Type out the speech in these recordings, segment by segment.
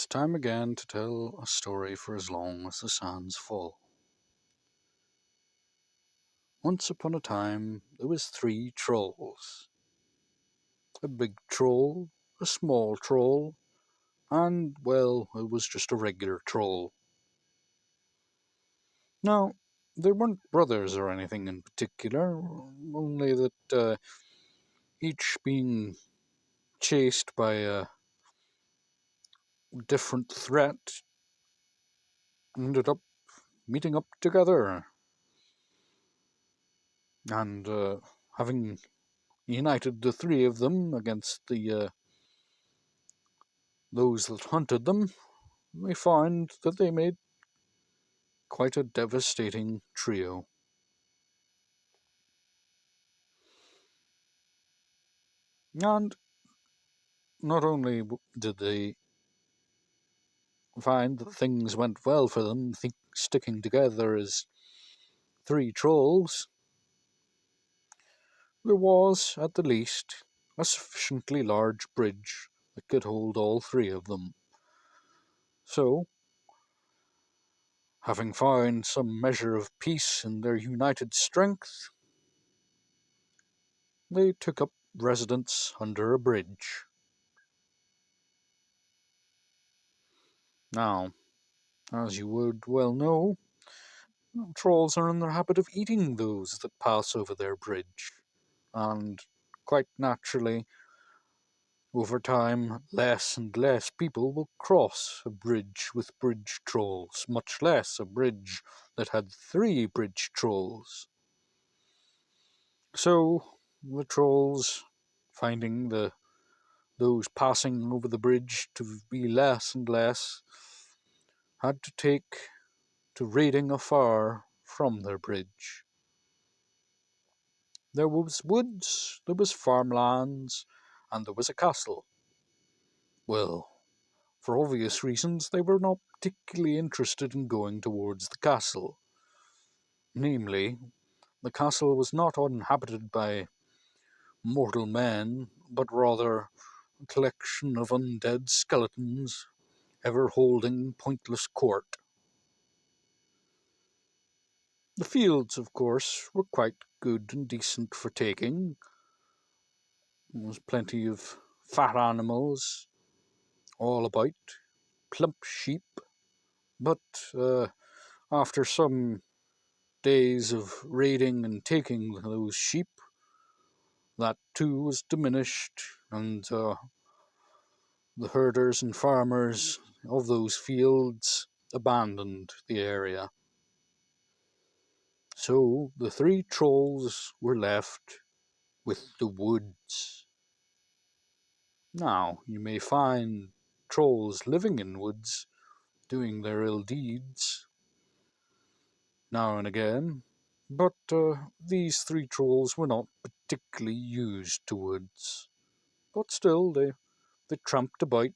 Time again to tell a story for as long as the sands fall. Once upon a time there was 3 trolls. A big troll, a small troll, and, well, it was just a regular troll. Now, they weren't brothers or anything in particular, only that each being chased by a different threat ended up meeting up together and having united the 3 of them against the those that hunted them, they found that they made quite a devastating trio. And not only did they find that things went well for them, sticking together as 3 trolls, there was, at the least, a sufficiently large bridge that could hold all 3 of them. So, having found some measure of peace in their united strength, they took up residence under a bridge. Now, as you would well know, trolls are in the habit of eating those that pass over their bridge, and quite naturally, over time, less and less people will cross a bridge with bridge trolls, much less a bridge that had 3 bridge trolls. So, the trolls, finding those passing over the bridge to be less and less, had to take to raiding afar from their bridge. There was woods, there was farmlands, and there was a castle. Well, for obvious reasons, they were not particularly interested in going towards the castle. Namely, the castle was not inhabited by mortal men, but rather a collection of undead skeletons, ever holding pointless court. The fields, of course, were quite good and decent for taking. There was plenty of fat animals all about, plump sheep, but after some days of raiding and taking those sheep, that too was diminished, and the herders and farmers of those fields abandoned the area. So the 3 trolls were left with the woods. Now, you may find trolls living in woods doing their ill deeds now and again, but these 3 trolls were not particularly used to woods. But still, they tramped about.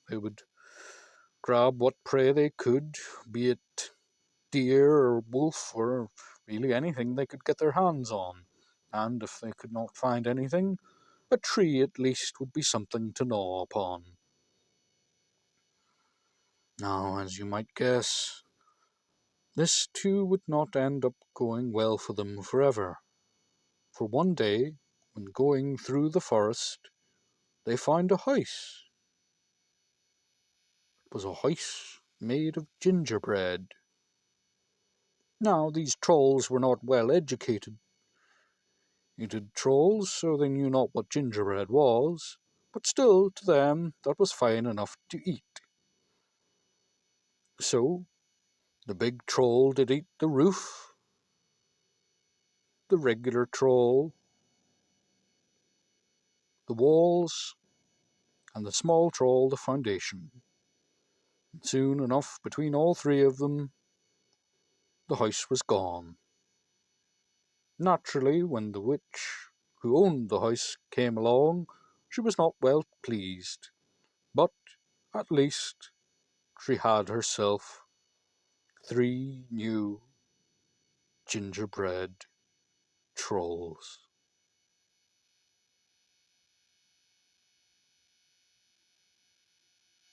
They would grab what prey they could, be it deer or wolf or really anything they could get their hands on. And if they could not find anything, a tree at least would be something to gnaw upon. Now, as you might guess, this too would not end up going well for them forever. For one day, when going through the forest, they found a house. It was a house made of gingerbread. Now, these trolls were not well educated trolls, so they knew not what gingerbread was, but still, to them, that was fine enough to eat. So, the big troll did eat the roof, the regular troll, the walls, and the small troll the foundation. And soon enough, between all 3 of them, the house was gone. Naturally, when the witch who owned the house came along, she was not well pleased, but at least she had herself 3 new gingerbread trolls.